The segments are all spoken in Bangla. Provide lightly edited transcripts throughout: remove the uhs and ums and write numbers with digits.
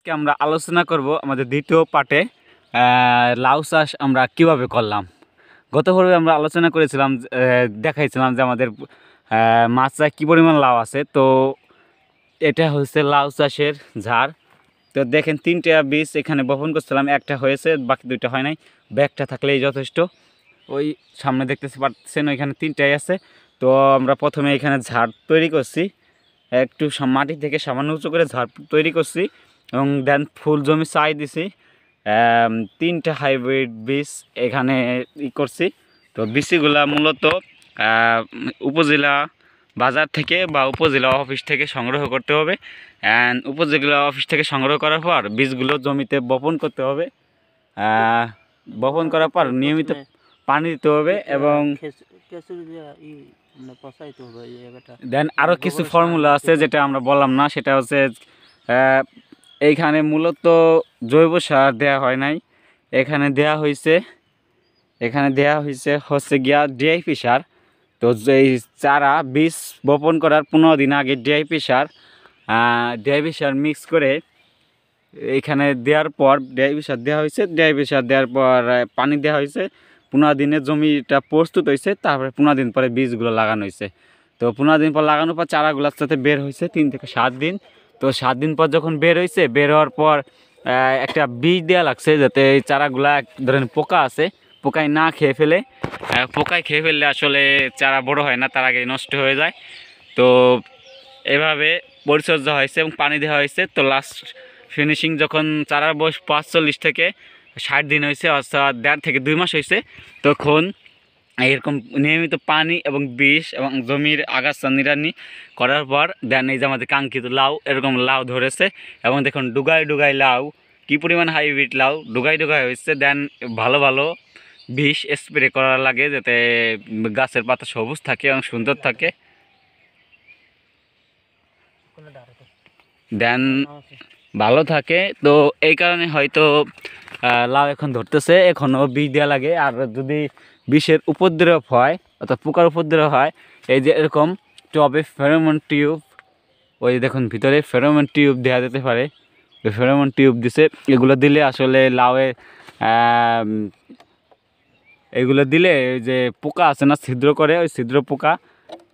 আজকে আমরা আলোচনা করব আমাদের দ্বিতীয় পার্টে লাউ চাষ আমরা কিভাবে করলাম। গত পর্বে আমরা আলোচনা করেছিলাম, দেখাইছিলাম যে আমাদের মাচায় কী পরিমাণ লাউ আছে। তো এটা হচ্ছে লাউ চাষের ঝাড়। তো দেখেন 3টা বীজ এখানে বপন করছিলাম, একটা হয়েছে, বাকি 2টা হয় নাই। ব্যাগটা থাকলেই যথেষ্ট। ওই সামনে দেখতেছি পাচ্ছেন, ওইখানে 3টাই আছে। তো আমরা প্রথমে এখানে ঝাড় তৈরি করছি, একটু মাটি থেকে সামান্য উঁচু করে ঝাড় তৈরি করছি এবং দেন ফুল জমি চাই দিছি। 3টা হাইব্রিড বীজ এখানে করছি। তো বীজগুলা মূলত উপজেলা বাজার থেকে বা উপজেলা অফিস থেকে সংগ্রহ করতে হবে। উপজেলা অফিস থেকে সংগ্রহ করার পর বীজগুলো জমিতে বপন করতে হবে। বপন করার পর নিয়মিত পানি দিতে হবে এবং দেন আরও কিছু ফর্মুলা আছে যেটা আমরা বললাম না, সেটা হচ্ছে এইখানে মূলত জৈব সার দেওয়া হয় নাই, এখানে দেয়া হয়েছে হচ্ছে গিয়া ডিআইপি সার। তো এই চারা বীজ বপন করার 15 দিন আগে ডিআইপি সার মিক্স করে এখানে দেওয়ার পর ডিআইপি সার দেওয়া হয়েছে। ডিআইপি সার দেওয়ার পর পানি দেওয়া হয়েছে। 15 দিনে জমিটা প্রস্তুত হয়েছে, তারপরে 15 দিন পরে বীজগুলো লাগানো হয়েছে। তো 15 দিন পর লাগানোর পর চারাগুলোর সাথে বের হয়েছে 3 থেকে 7 দিন। তো 7 দিন পর যখন বের হয়েছে, বের হওয়ার পর একটা বীজ দেওয়া লাগছে যাতে এই চারাগুলা ধরেন পোকা আছে, পোকায় না খেয়ে ফেলে। পোকায় খেয়ে ফেললে আসলে চারা বড় হয় না, তার আগে নষ্ট হয়ে যায়। তো এভাবে পরিচর্যা হয়েছে এবং পানি দেওয়া হয়েছে। তো লাস্ট ফিনিশিং যখন চারার বয়স 45 থেকে 60 দিন হয়েছে, অর্থাৎ 1.5 থেকে 2 মাস হয়েছে, তখন এরকম নিয়মিত পানি এবং বিষ এবং জমির আগাছা নিড়ানি করার পর দেন এই যে আমাদের কাঙ্ক্ষিত লাউ, এরকম লাউ ধরেছে। এবং দেখুন ডুগাই লাউ, কী পরিমাণ হাইব্রিড লাউ ডুগাই হয়েছে। দেন ভালো ভালো বিষ স্প্রে করা লাগে যাতে গাছের পাতা সবুজ থাকে এবং সুন্দর থাকে। দেন ভালো থাকে। তো এই কারণে হয়তো লাউ এখন ধরতেছে, এখনও বীজ দেওয়া লাগে। আর যদি বিষের উপদ্রব হয় অর্থাৎ পোকার উপদ্রব হয়, এই যে এরকম টবে ফেরোমন টিউব, ওই দেখুন ভিতরে ফেরোমন টিউব দেওয়া যেতে পারে। ওই ফেরোমন টিউব দিছে, এগুলো দিলে আসলে লাউয়ে এগুলো দিলে ওই যে পোকা আছে না, ছিদ্র করে, ওই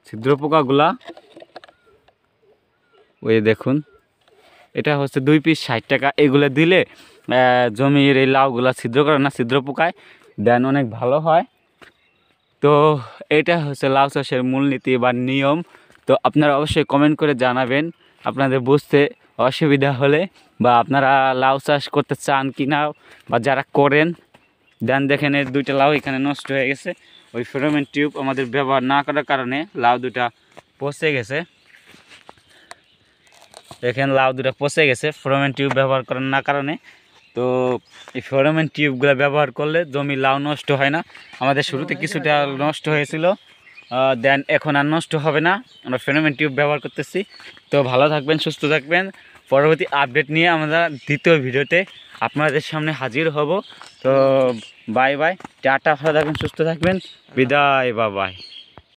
ছিদ্র পোকাগুলা ওই দেখুন, এটা হচ্ছে 2 পিস 60 টাকা। এগুলো দিলে জমির এই লাউগুলা ছিদ্র করে না, ছিদ্র পোকায় দেন অনেক ভালো হয়। তো এটা হচ্ছে লাউ চাষের মূলনীতি বা নিয়ম। তো আপনারা অবশ্যই কমেন্ট করে জানাবেন আপনাদের বুঝতে অসুবিধা হলে, বা আপনারা লাউ চাষ করতে চান কি না, বা যারা করেন। দেন দেখেন এই 2টা লাউ এখানে নষ্ট হয়ে গেছে, ওই ফেরোমন টিউব আমাদের ব্যবহার না করার কারণে লাউ 2টা পচে গেছে। দেখেন লাউ 2টা পচে গেছে ফেরোমন টিউব ব্যবহার করার না কারণে। তো এই ফেরোমন টিউবগুলো ব্যবহার করলে জমি লাউ নষ্ট হয় না। আমাদের শুরুতে কিছুটা নষ্ট হয়েছিল, দেন এখন আর নষ্ট হবে না, আমরা ফেরোমন টিউব ব্যবহার করতেছি। তো ভালো থাকবেন, সুস্থ থাকবেন। পরবর্তী আপডেট নিয়ে আমরা দ্বিতীয় ভিডিওতে আপনাদের সামনে হাজির হব। তো বাই বাই, টাটা, ভালো থাকবেন, সুস্থ থাকবেন, বিদায়, বাই।